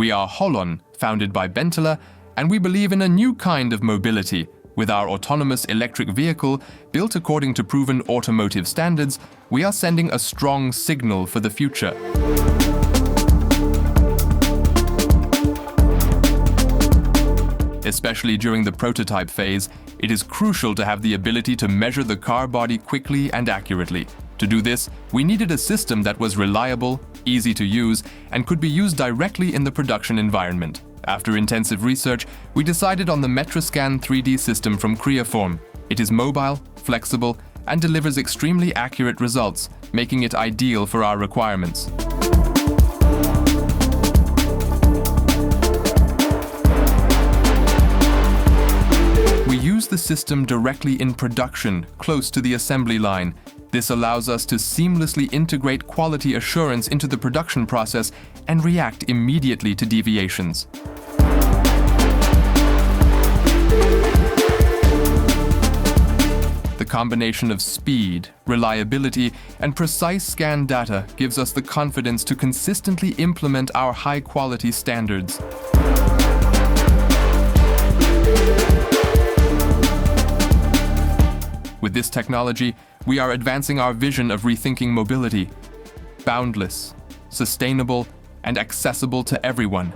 We are HOLON, founded by Benteler, and we believe in a new kind of mobility. With our autonomous electric vehicle, built according to proven automotive standards, we are sending a strong signal for the future. Especially during the prototype phase, it is crucial to have the ability to measure the car body quickly and accurately. To do this, we needed a system that was reliable, easy to use, and could be used directly in the production environment. After intensive research, we decided on the MetraSCAN 3D system from Creaform. It is mobile, flexible, and delivers extremely accurate results, making it ideal for our requirements. We use the system directly in production, close to the assembly line. This allows us to seamlessly integrate quality assurance into the production process and react immediately to deviations. The combination of speed, reliability, and precise scan data gives us the confidence to consistently implement our high-quality standards. With this technology, we are advancing our vision of rethinking mobility, boundless, sustainable, and accessible to everyone.